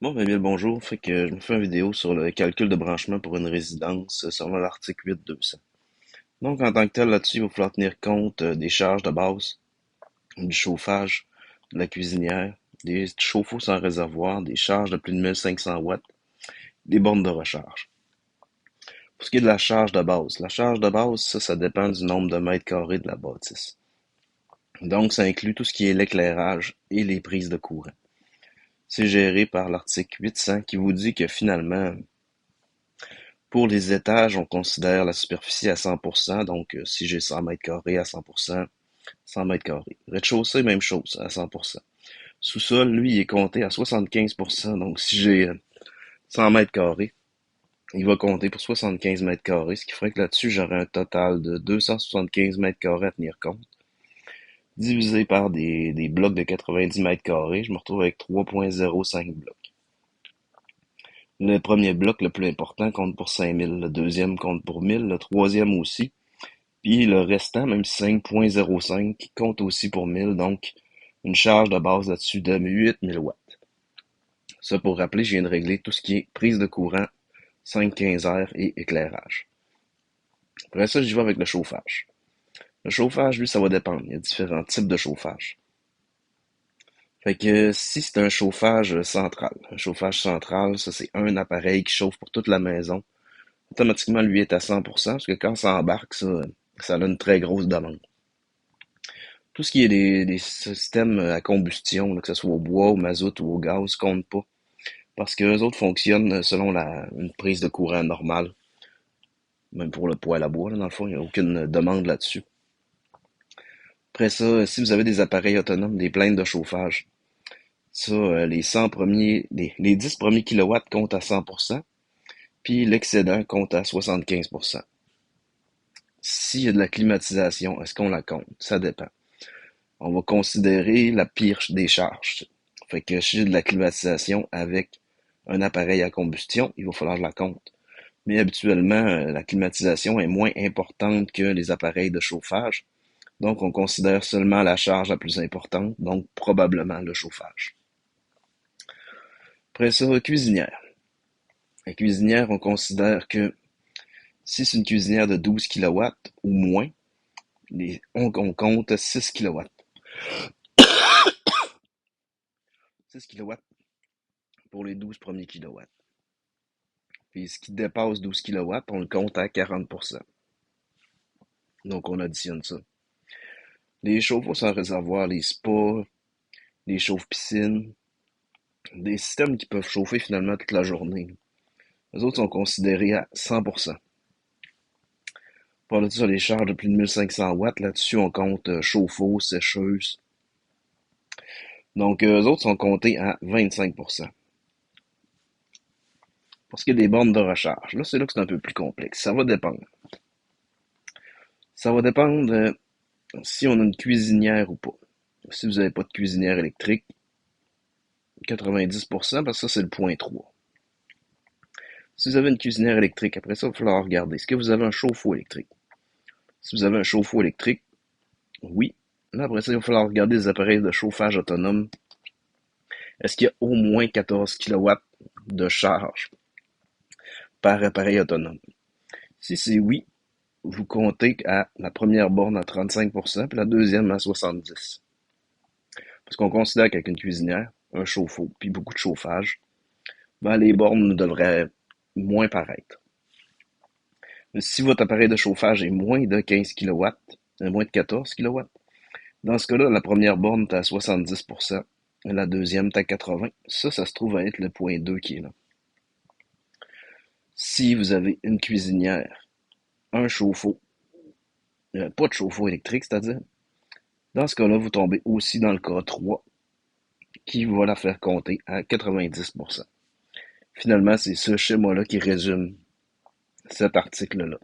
Bon, ben bien le bonjour. Fait que je me fais une vidéo sur le calcul de branchement pour une résidence selon l'article 8.200. Donc, en tant que tel, là-dessus, il va falloir tenir compte des charges de base, du chauffage, de la cuisinière, des chauffe-eau sans réservoir, des charges de plus de 1500 watts, des bornes de recharge. Pour ce qui est de la charge de base, ça dépend du nombre de mètres carrés de la bâtisse. Donc, ça inclut tout ce qui est l'éclairage et les prises de courant. C'est géré par l'article 800 qui vous dit que finalement, pour les étages, on considère la superficie à 100%, donc si j'ai 100 mètres carrés à 100%, 100 mètres carrés. Rez-de-chaussée, même chose, à 100%. Sous-sol, lui, il est compté à 75%, donc si j'ai 100 mètres carrés, il va compter pour 75 mètres carrés, ce qui ferait que là-dessus, j'aurais un total de 275 mètres carrés à tenir compte. Divisé par des blocs de 90 mètres carrés, je me retrouve avec 3,05 blocs. Le premier bloc, le plus important, compte pour 5000, le deuxième compte pour 1000, le troisième aussi. Puis le restant, même 5.05, compte aussi pour 1000, donc une charge de base là-dessus de 8000 watts. Ça, pour rappeler, je viens de régler tout ce qui est prise de courant, 5-15 R et éclairage. Après ça, j'y vais avec le chauffage. Le chauffage, lui, ça va dépendre. Il y a différents types de chauffage. Fait que si c'est un chauffage central, ça c'est un appareil qui chauffe pour toute la maison. Automatiquement, lui est à 100%, parce que quand ça embarque, ça a une très grosse demande. Tout ce qui est des systèmes à combustion, là, que ce soit au bois, au mazout ou au gaz, compte pas. Parce que les autres fonctionnent selon une prise de courant normale. Même pour le poêle à bois, là, dans le fond, il n'y a aucune demande là-dessus. Après ça, si vous avez des appareils autonomes, des plaintes de chauffage, ça, les 100 premiers, les 10 premiers kilowatts comptent à 100%, puis l'excédent compte à 75%. S'il y a de la climatisation, est-ce qu'on la compte? Ça dépend. On va considérer la pire des charges. Fait que si j'ai de la climatisation avec un appareil à combustion, il va falloir que je la compte. Mais habituellement, la climatisation est moins importante que les appareils de chauffage. Donc, on considère seulement la charge la plus importante, donc probablement le chauffage. Après ça, cuisinière. La cuisinière, on considère que si c'est une cuisinière de 12 kilowatts ou moins, on compte 6 kilowatts. 6 kilowatts pour les 12 premiers kilowatts. Puis ce qui dépasse 12 kilowatts, on le compte à 40%. Donc on additionne ça. Les chauffe-eau sans réservoir, les spas, les chauffe-piscines, des systèmes qui peuvent chauffer finalement toute la journée. Les autres sont considérés à 100%. Par là, sur les charges de plus de 1500 watts, là-dessus on compte chauffe-eau, sécheuse. Donc eux autres sont comptés à 25%. Pour ce qui est des bornes de recharge, là c'est là que c'est un peu plus complexe. Ça va dépendre. Ça va dépendre si on a une cuisinière ou pas. Si vous n'avez pas de cuisinière électrique, 90%, parce que ça, c'est le point 3. Si vous avez une cuisinière électrique, après ça, il va falloir regarder. Est-ce que vous avez un chauffe-eau électrique? Si vous avez un chauffe-eau électrique, oui. Là, après ça, il va falloir regarder les appareils de chauffage autonome. Est-ce qu'il y a au moins 14 kilowatts de charge par appareil autonome? Si c'est oui, vous comptez à la première borne à 35%, puis la deuxième à 70%. Parce qu'on considère qu'avec une cuisinière, un chauffe-eau, puis beaucoup de chauffage, ben, les bornes devraient moins paraître. Si votre appareil de chauffage est moins de 15 kilowatts, moins de 14 kilowatts, dans ce cas-là, la première borne est à 70%, et la deuxième est à 80%. Ça se trouve à être le point 2 qui est là. Si vous avez une cuisinière, un chauffe-eau, pas de chauffe-eau électrique, c'est-à-dire, dans ce cas-là, vous tombez aussi dans le cas 3, qui va la faire compter à 90%. Finalement, c'est ce schéma-là qui résume cet article-là.